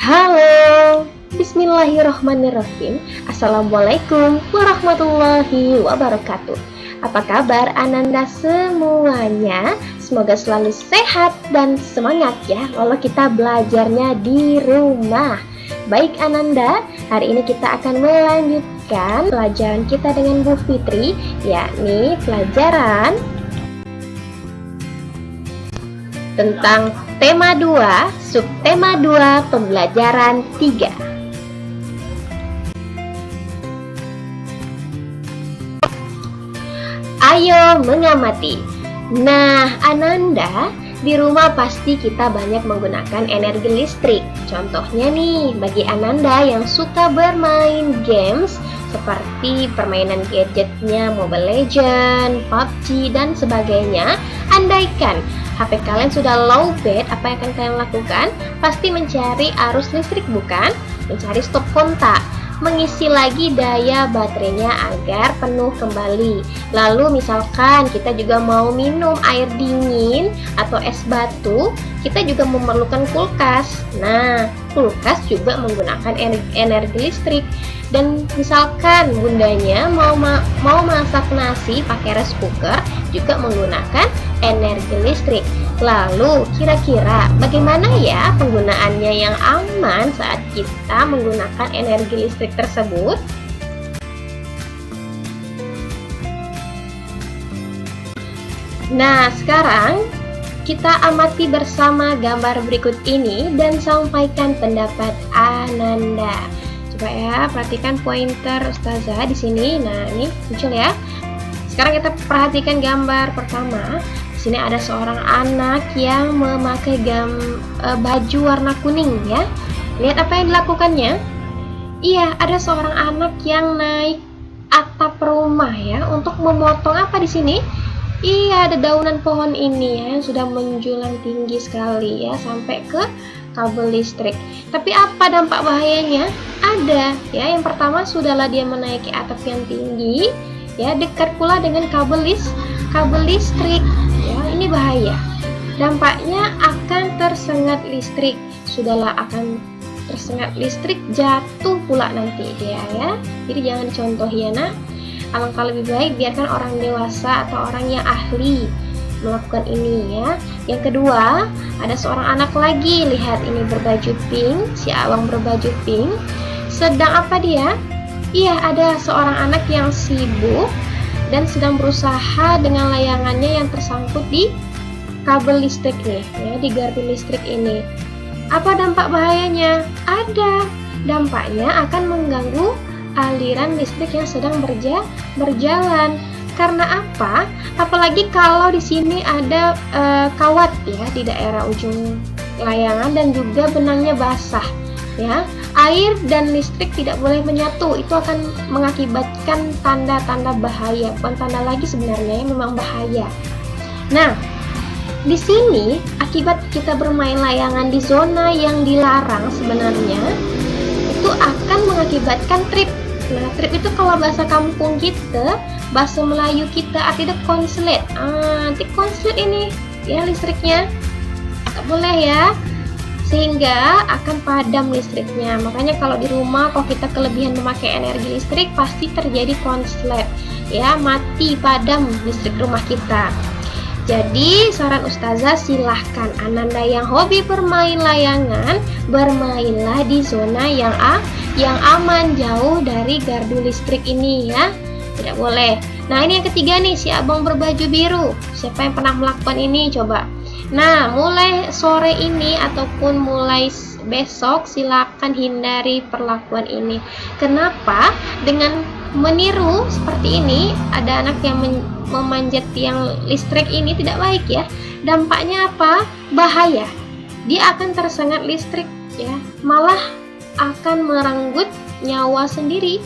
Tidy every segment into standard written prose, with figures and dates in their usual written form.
Halo, bismillahirrohmanirrohim. Assalamualaikum warahmatullahi wabarakatuh. Apa kabar Ananda semuanya? Semoga selalu sehat dan semangat ya, walau kita belajarnya di rumah. Baik Ananda, hari ini kita akan melanjutkan pelajaran kita dengan Bu Fitri, yakni pelajaran tentang tema 2, subtema 2, pembelajaran 3. Ayo mengamati. Nah, Ananda, di rumah pasti kita banyak menggunakan energi listrik. Contohnya nih, bagi Ananda yang suka bermain games seperti permainan gadgetnya Mobile Legends, PUBG, dan sebagainya, andaikan HP kalian sudah lowbat, apa yang akan kalian lakukan? Pasti mencari arus listrik, bukan? Mencari stop kontak, mengisi lagi daya baterainya agar penuh kembali. Lalu misalkan kita juga mau minum air dingin atau es batu, kita juga memerlukan kulkas. Nah, kulkas juga menggunakan energi listrik. Dan misalkan bundanya mau masak nasi pakai rice cooker, juga menggunakan energi listrik. Lalu kira-kira bagaimana ya penggunaannya yang aman saat kita menggunakan energi listrik tersebut? Nah, sekarang kita amati bersama gambar berikut ini dan sampaikan pendapat Ananda. Coba ya, perhatikan pointer Ustazah di sini. Nah, ini muncul ya. Sekarang kita perhatikan gambar pertama. Di sini ada seorang anak yang memakai baju warna kuning ya. Lihat apa yang dilakukannya? Iya, ada seorang anak yang naik atap rumah ya untuk memotong apa di sini? Iya, ada daunan pohon ini ya yang sudah menjulang tinggi sekali ya sampai ke kabel listrik. Tapi apa dampak bahayanya? Ada ya. Yang pertama, sudahlah dia menaiki atap yang tinggi ya, dekat pula dengan kabel listrik ya, ini bahaya. Dampaknya akan tersengat listrik. Sudahlah akan tersengat listrik, jatuh pula nanti dia ya. Jadi jangan dicontoh ya nak. Alangkah lebih baik biarkan orang dewasa atau orang yang ahli melakukan ini ya. Yang kedua, ada seorang anak lagi. Lihat ini berbaju pink, si abang berbaju pink. Sedang apa dia? Iya, ada seorang anak yang sibuk dan sedang berusaha dengan layangannya yang tersangkut di kabel listrik nih ya, di gardu listrik ini. Apa dampak bahayanya? Ada. Dampaknya akan mengganggu aliran listrik yang sedang berjalan. Karena apa? Apalagi kalau di sini ada kawat ya di daerah ujung layangan dan juga benangnya basah ya. Air dan listrik tidak boleh menyatu. Itu akan mengakibatkan tanda-tanda bahaya. Bukan tanda lagi sebenarnya, memang bahaya. Nah, di sini akibat kita bermain layangan di zona yang dilarang sebenarnya itu akan mengakibatkan trip. Nah, trip itu kalau bahasa kampung kita, bahasa Melayu kita artinya konslet. Nanti konslet ini ya listriknya. Nggak boleh ya. Sehingga akan padam listriknya. Makanya kalau di rumah kalau kita kelebihan memakai energi listrik pasti terjadi konslet ya, mati padam listrik rumah kita. Jadi saran Ustazah, silahkan Ananda yang hobi bermain layangan, bermainlah di zona yang aman, jauh dari gardu listrik ini ya. Tidak boleh. Nah, ini yang ketiga nih, si abang berbaju biru. Siapa yang pernah melakukan ini coba? Nah, mulai sore ini ataupun mulai besok silakan hindari perlakuan ini. Kenapa? Dengan meniru seperti ini, ada anak yang memanjat tiang listrik ini tidak baik ya. Dampaknya apa? Bahaya. Dia akan tersengat listrik ya, malah akan merenggut nyawa sendiri.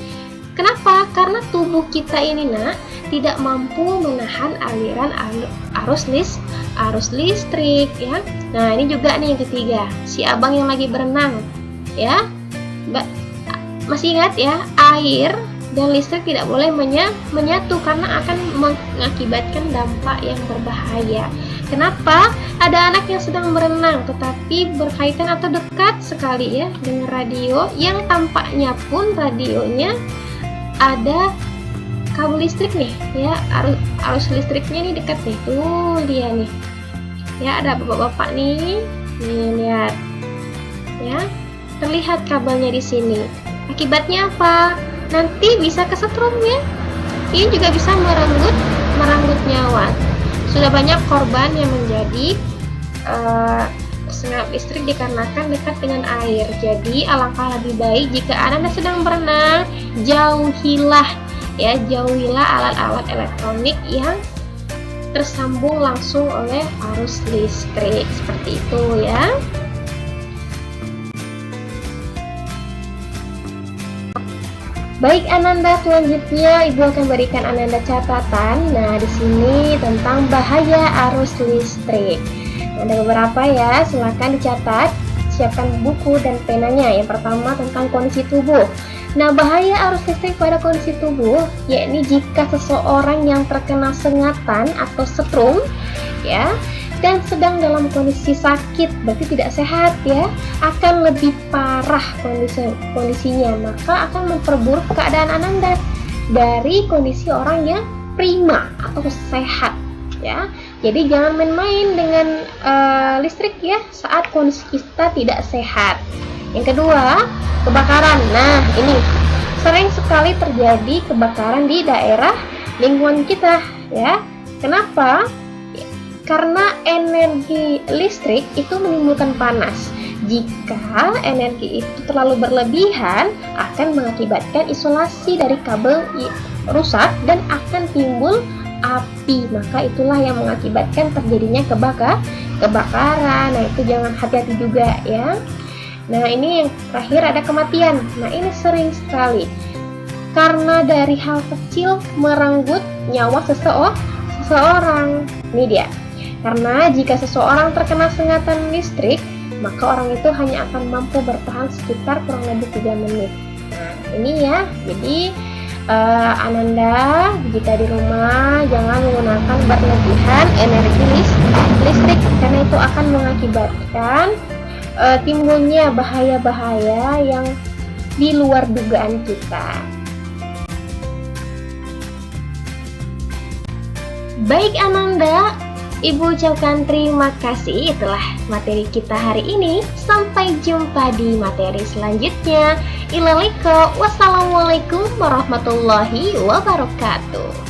Kenapa? Karena tubuh kita ini nak tidak mampu menahan aliran arus listrik ya. Nah, ini juga nih yang ketiga, si abang yang lagi berenang ya. Masih ingat ya, air dan listrik tidak boleh menyatu karena akan mengakibatkan dampak yang berbahaya. Kenapa? Ada anak yang sedang berenang tetapi berkaitan atau dekat sekali ya dengan radio, yang tampaknya pun radionya ada kabel listrik nih ya, arus listriknya nih dekat nih, tuh dia nih ya, ada bapak-bapak nih lihat ya, terlihat kabelnya di sini. Akibatnya apa? Nanti bisa kesetrum ya, ini juga bisa merenggut nyawa. Sudah banyak korban yang menjadi tersengat listrik dikarenakan dekat dengan air. Jadi alangkah lebih baik jika Anda sedang berenang, jauhilah alat-alat elektronik yang tersambung langsung oleh arus listrik, seperti itu ya. Baik Ananda, selanjutnya Ibu akan berikan Ananda catatan. Nah, di sini tentang bahaya arus listrik. Ada beberapa ya, silakan dicatat. Siapkan buku dan penanya. Yang pertama tentang kondisi tubuh. Nah, bahaya arus listrik pada kondisi tubuh, yakni jika seseorang yang terkena sengatan atau setrum ya, dan sedang dalam kondisi sakit, berarti tidak sehat ya, akan lebih parah kondisinya, maka akan memperburuk keadaan Ananda dari kondisi orang yang prima atau sehat ya. Jadi jangan main-main dengan listrik ya saat kondisi kita tidak sehat. Yang kedua, kebakaran. Nah, ini sering sekali terjadi kebakaran di daerah lingkungan kita ya. Kenapa? Karena energi listrik itu menimbulkan panas. Jika energi itu terlalu berlebihan, akan mengakibatkan isolasi dari kabel rusak dan akan timbul api. Maka itulah yang mengakibatkan terjadinya kebakaran. Nah, itu jangan, hati-hati juga ya. Nah, ini yang terakhir ada kematian. Nah, ini sering sekali karena dari hal kecil merenggut nyawa seseorang. Ini dia. Karena jika seseorang terkena sengatan listrik, maka orang itu hanya akan mampu bertahan sekitar kurang lebih 3 menit. Nah, ini ya. Jadi Ananda jika di rumah jangan menggunakan berlebihan energi listrik, karena itu akan mengakibatkan timbulnya bahaya-bahaya yang di luar dugaan kita. Baik Ananda, Ibu ucapkan terima kasih. Itulah materi kita hari ini. Sampai jumpa di materi selanjutnya. Wassalamualaikum warahmatullahi wabarakatuh.